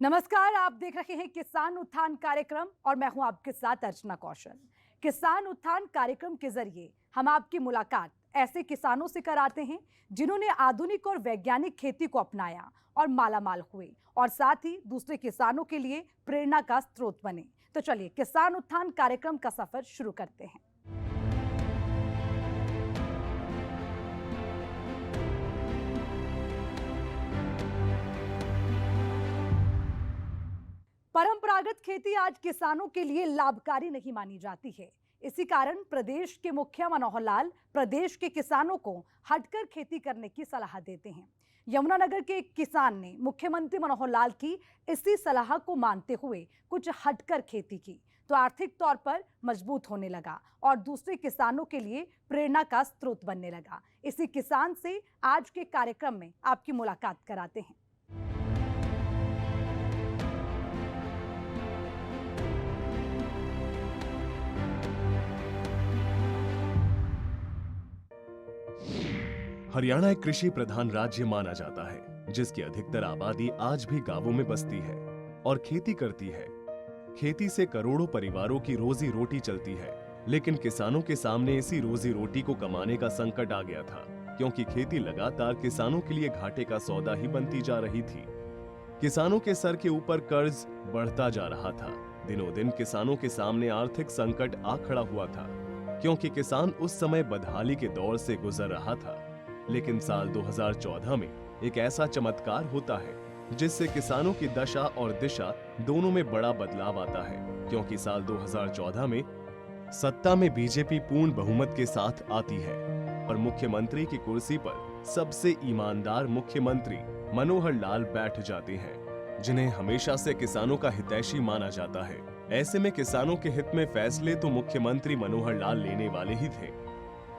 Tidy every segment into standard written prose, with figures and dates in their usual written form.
नमस्कार, आप देख रहे हैं किसान उत्थान कार्यक्रम और मैं हूं आपके साथ अर्चना कौशल। किसान उत्थान कार्यक्रम के जरिए हम आपकी मुलाकात ऐसे किसानों से कराते हैं जिन्होंने आधुनिक और वैज्ञानिक खेती को अपनाया और मालामाल हुए और साथ ही दूसरे किसानों के लिए प्रेरणा का स्रोत बने। तो चलिए किसान उत्थान कार्यक्रम का सफर शुरू करते हैं। परंपरागत खेती आज किसानों के लिए लाभकारी नहीं मानी जाती है। इसी कारण प्रदेश के मुखिया मनोहर लाल प्रदेश के किसानों को हटकर खेती करने की सलाह देते हैं। यमुनानगर के एक किसान ने मुख्यमंत्री मनोहर लाल की इसी सलाह को मानते हुए कुछ हटकर खेती की तो आर्थिक तौर पर मजबूत होने लगा और दूसरे किसानों के लिए प्रेरणा का स्रोत बनने लगा। इसी किसान से आज के कार्यक्रम में आपकी मुलाकात कराते हैं। हरियाणा एक कृषि प्रधान राज्य माना जाता है, जिसकी अधिकतर आबादी आज भी गांवों में बसती है और खेती करती है। खेती से करोड़ों परिवारों की रोजी रोटी चलती है, लेकिन किसानों के सामने इसी रोजी रोटी को कमाने का संकट आ गया था, क्योंकि खेती लगातार किसानों के लिए घाटे का सौदा ही बनती जा रही थी। किसानों के सर के ऊपर कर्ज बढ़ता जा रहा था। दिनों दिन किसानों के सामने आर्थिक संकट आ खड़ा हुआ था, क्योंकि किसान उस समय बदहाली के दौर से गुजर रहा था। लेकिन साल 2014 में एक ऐसा चमत्कार होता है जिससे किसानों की दशा और दिशा दोनों में बड़ा बदलाव आता है, क्योंकि साल 2014 में सत्ता में बीजेपी पूर्ण बहुमत के साथ आती है और मुख्यमंत्री की कुर्सी पर सबसे ईमानदार मुख्यमंत्री मनोहर लाल बैठ जाते हैं, जिन्हें हमेशा से किसानों का हितैषी माना जाता है। ऐसे में किसानों के हित में फैसले तो मुख्यमंत्री मनोहर लाल लेने वाले ही थे।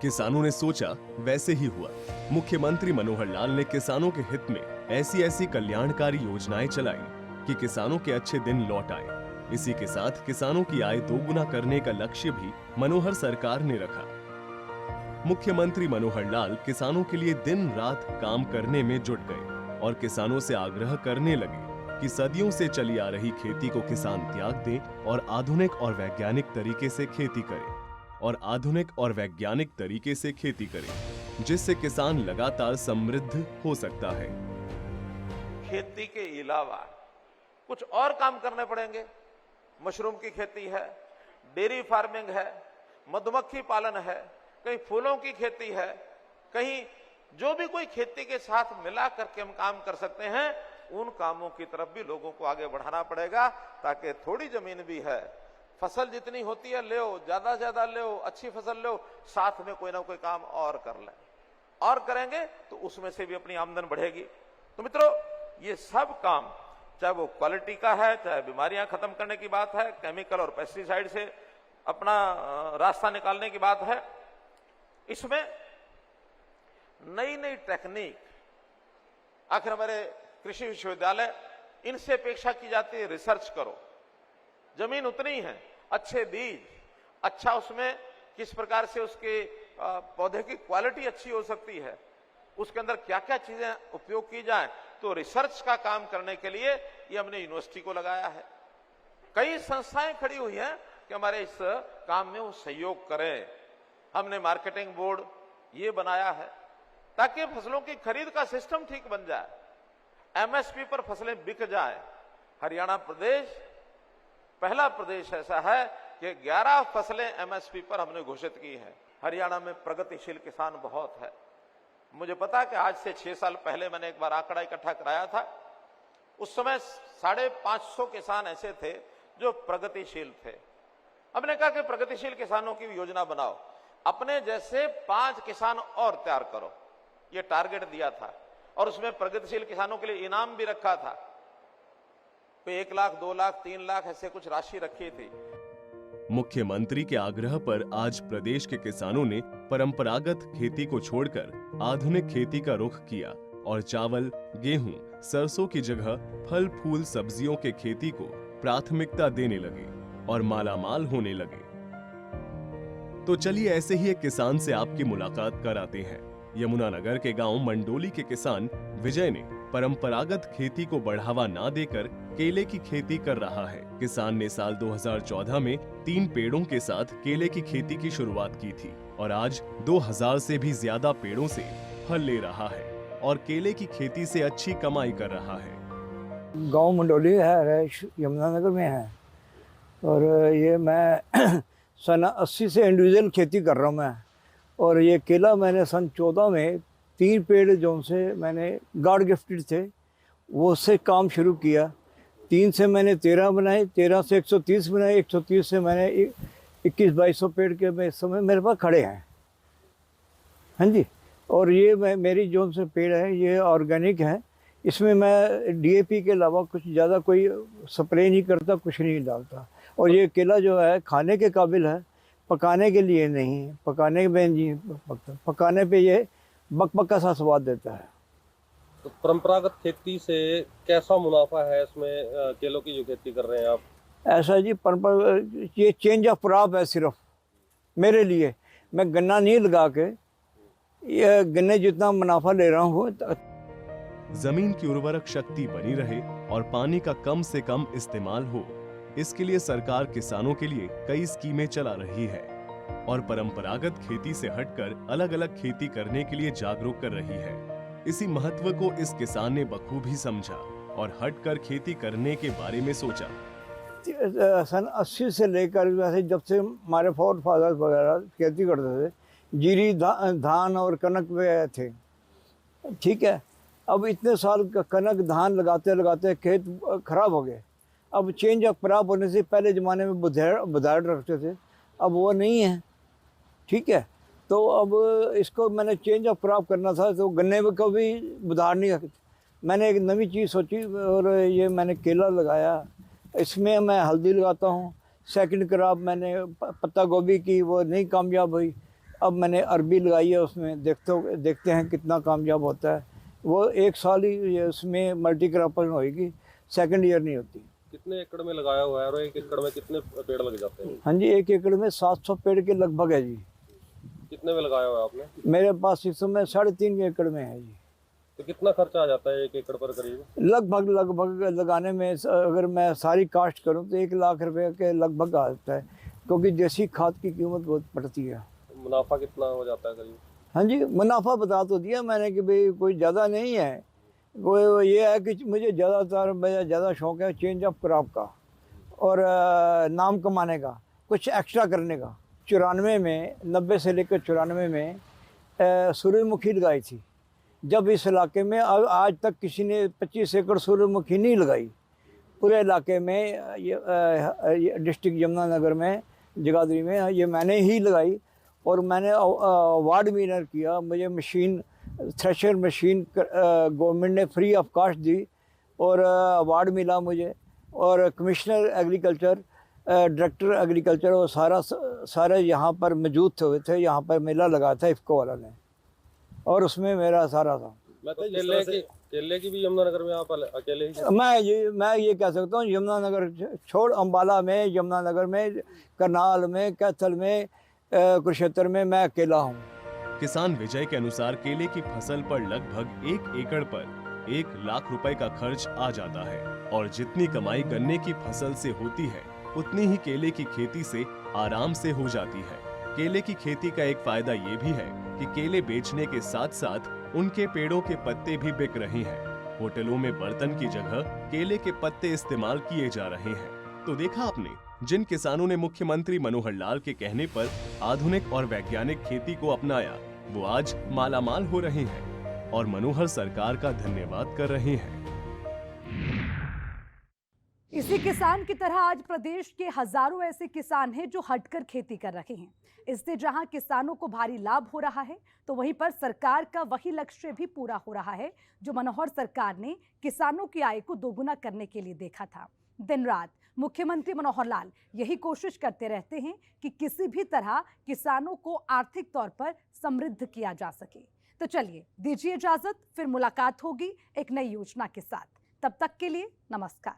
किसानों ने सोचा, वैसे ही हुआ। मुख्यमंत्री मनोहर लाल ने किसानों के हित में ऐसी ऐसी कल्याणकारी योजनाएं चलाई कि किसानों के अच्छे दिन लौट आए। इसी के साथ किसानों की आय दोगुना करने का लक्ष्य भी मनोहर सरकार ने रखा। मुख्यमंत्री मनोहर लाल किसानों के लिए दिन रात काम करने में जुट गए और किसानों से आग्रह करने लगे कि सदियों से चली आ रही खेती को किसान त्याग दें और आधुनिक और वैज्ञानिक तरीके से खेती करें जिससे किसान लगातार समृद्ध हो सकता है। खेती के अलावा कुछ और काम करने पड़ेंगे। मशरूम की खेती है, डेयरी फार्मिंग है, मधुमक्खी पालन है, कहीं फूलों की खेती है, कहीं जो भी कोई खेती के साथ मिला करके हम काम कर सकते हैं, उन कामों की तरफ भी लोगों को आगे बढ़ाना पड़ेगा, ताकि थोड़ी जमीन भी है, फसल जितनी होती है ले, ज्यादा से ज्यादा ले, अच्छी फसल ले, साथ में कोई ना कोई काम और कर ले। और करेंगे तो उसमें से भी अपनी आमदन बढ़ेगी। तो मित्रों, ये सब काम, चाहे वो क्वालिटी का है, चाहे बीमारियां खत्म करने की बात है, केमिकल और पेस्टिसाइड से अपना रास्ता निकालने की बात है, इसमें नई नई टेक्निक, आखिर हमारे कृषि विश्वविद्यालय, इनसे अपेक्षा की जाती है रिसर्च करो। जमीन उतनी है, अच्छे बीज, अच्छा उसमें किस प्रकार से उसके पौधे की क्वालिटी अच्छी हो सकती है, उसके अंदर क्या क्या चीजें उपयोग की जाए, तो रिसर्च का काम करने के लिए ये हमने यूनिवर्सिटी को लगाया है। कई संस्थाएं खड़ी हुई हैं कि हमारे इस काम में वो सहयोग करें। हमने मार्केटिंग बोर्ड ये बनाया है ताकि फसलों की खरीद का सिस्टम ठीक बन जाए, एमएसपी पर फसलें बिक जाए। हरियाणा प्रदेश पहला प्रदेश ऐसा है कि 11 फसलें एमएसपी पर हमने घोषित की हैं। हरियाणा में प्रगतिशील किसान बहुत है। मुझे पता है कि आज से 6 साल पहले मैंने एक बार आंकड़ा इकट्ठा कराया था। उस समय 550 किसान ऐसे थे जो प्रगतिशील थे। हमने कहा कि प्रगतिशील किसानों की योजना बनाओ, अपने जैसे 5 किसान और तैयार करो, ये टारगेट दिया था। और उसमें प्रगतिशील किसानों के लिए इनाम भी रखा था, कोई 1 लाख, 2 लाख, 3 लाख ऐसे कुछ राशि रखी थी। मुख्यमंत्री के आग्रह पर आज प्रदेश के किसानों ने परंपरागत खेती को छोड़कर आधुनिक खेती का रुख किया और चावल, गेहूं, सरसों की जगह फल फूल सब्जियों के खेती को प्राथमिकता देने लगे और मालामाल होने लगे। तो चलिए ऐसे ही एक किसान से आपकी मुलाकात कराते हैं। यमुनानगर के गांव मंडोली के किसान विजय ने परंपरागत खेती को बढ़ावा ना देकर केले की खेती कर रहा है। किसान ने साल 2014 में 3 पेड़ों के साथ केले की खेती की शुरुआत की थी और आज 2000 से भी ज्यादा पेड़ों से फल ले रहा है और केले की खेती से अच्छी कमाई कर रहा है। गांव मंडोली है, यमुनानगर में है और ये मैं सन 80 से इंडिविजुअल खेती कर रहा हूँ मैं। और ये केला मैंने सन 14 में 3 पेड़ जो से मैंने गॉड गिफ्टेड थे वो से काम शुरू किया। 3 से मैंने 13 बनाए, 13 से 130 बनाए, 130 से मैंने 21-2200 पेड़ के इस समय मेरे पास खड़े हैं। हाँ जी। और ये मेरी जो से पेड़ है ये ऑर्गेनिक है। इसमें मैं डीएपी के अलावा कुछ ज़्यादा कोई स्प्रे नहीं करता, कुछ नहीं डालता। और ये केला जो है खाने के काबिल है, पकाने के लिए नहीं। पकाने में नहीं पकता, पकाने पे ये बकबका सा स्वाद देता है। तो परंपरागत खेती से कैसा मुनाफा है इसमें, केलों की जो खेती कर रहे हैं आप? ऐसा जी ये चेंज ऑफ क्रॉप है सिर्फ मेरे लिए। मैं गन्ना नहीं लगा के ये गन्ने जितना मुनाफा ले रहा हूँ। जमीन की उर्वरक शक्ति बनी रहे और पानी का कम से कम इस्तेमाल हो, इसके लिए सरकार किसानों के लिए कई स्कीमें चला रही है और परंपरागत खेती से हटकर अलग अलग खेती करने के लिए जागरूक कर रही है। इसी महत्व को इस किसान ने बखूबी समझा और हटकर खेती करने के बारे में सोचा। सन 80 से लेकर वैसे जब से हमारे फोर फादर्स वगैरह खेती करते थे, जीरी धान और कनक पे थे, ठीक है। अब इतने साल कनक धान लगाते लगाते खेत खराब हो गए। अब चेंज ऑफ क्रॉप होने से पहले ज़माने में बुधाड़ रखते थे, अब वो नहीं है, ठीक है। तो अब इसको मैंने चेंज ऑफ क्रॉप करना था, तो गन्ने में कभी बुधाड़ नहीं रखते। मैंने एक नई चीज़ सोची और ये मैंने केला लगाया। इसमें मैं हल्दी लगाता हूँ। सेकंड क्रॉप मैंने पत्ता गोभी की, वो नहीं कामयाब हुई। अब मैंने अरबी लगाई है, उसमें देखते हैं कितना कामयाब होता है। वो 1 साल ही उसमें मल्टी क्रॉपिंग होगी, सेकंड ईयर नहीं होती। कितने एकड़ में लगाया हुआ है और 1 एकड़ में कितने पेड़ लग जाते हैं? हाँ जी, 1 एकड़ में 700 पेड़ के लगभग है जी। कितने में लगाया हुआ है आपने? मेरे पास इस समय 3.5 एकड़ में है जी। तो कितना खर्चा आ जाता है 1 एकड़ पर करीब? लगभग लगाने में अगर मैं सारी कास्ट करूँ तो 1 लाख रुपए के लगभग आ जाता है, क्योंकि देसी खाद की कीमत बहुत पड़ती है। मुनाफा कितना हो जाता है करीब? हाँ जी, मुनाफा बता तो दिया मैंने कि भाई कोई ज़्यादा नहीं है। कोई ये है कि मुझे ज़्यादा शौक़ है चेंज ऑफ क्रॉप का और नाम कमाने का, कुछ एक्स्ट्रा करने का। 94 में 90 से लेकर 94 में सूरजमुखी लगाई थी। जब इस इलाके में आज तक किसी ने 25 एकड़ सूरजमुखी नहीं लगाई पूरे इलाके में। ये डिस्ट्रिक्ट यमुनानगर में, जगाधरी में ये मैंने ही लगाई और मैंने अवार्ड विनर किया। मुझे मशीन, थ्रेशर मशीन गवर्नमेंट ने फ्री ऑफ कॉस्ट दी और अवार्ड मिला मुझे। और कमिश्नर एग्रीकल्चर, डायरेक्टर एग्रीकल्चर और सारे यहाँ पर मौजूद थे। यहाँ पर मेला लगा था इफ्को वाला ने और उसमें मेरा सारा था। मैं तो केले की भी यमुनानगर में आप अकेले ही? मैं ये कह सकता हूँ यमुनानगर छोड़, अम्बाला में, यमुनानगर में, करनाल में, कैथल में, कुरुक्षेत्र में मैं अकेला हूँ। किसान विजय के अनुसार केले की फसल पर लगभग 1 एकड़ पर 1 लाख रुपए का खर्च आ जाता है और जितनी कमाई गन्ने की फसल से होती है उतनी ही केले की खेती से आराम से हो जाती है। केले की खेती का एक फायदा ये भी है कि केले बेचने के साथ साथ उनके पेड़ों के पत्ते भी बिक रहे हैं। होटलों में बर्तन की जगह केले के पत्ते इस्तेमाल किए जा रहे हैं। तो देखा आपने, जिन किसानों ने मुख्यमंत्री मनोहर लाल के कहने पर आधुनिक और वैज्ञानिक खेती को अपनाया, वो आज मालामाल हो रहे हैं और मनोहर सरकार का धन्यवाद कर रहे हैं। इसी किसान की तरह आज प्रदेश के हजारों ऐसे किसान हैं जो हटकर खेती कर रहे हैं। इससे जहां किसानों को भारी लाभ हो रहा है, तो वहीं पर सरकार का वही लक्ष्य भी पूरा हो रहा है जो मनोहर सरकार ने किसानों की आय को दोगुना करने के लिए देखा था। दिन रात मुख्यमंत्री मनोहर लाल यही कोशिश करते रहते हैं कि किसी भी तरह किसानों को आर्थिक तौर पर समृद्ध किया जा सके। तो चलिए दीजिए इजाजत, फिर मुलाकात होगी एक नई योजना के साथ। तब तक के लिए नमस्कार।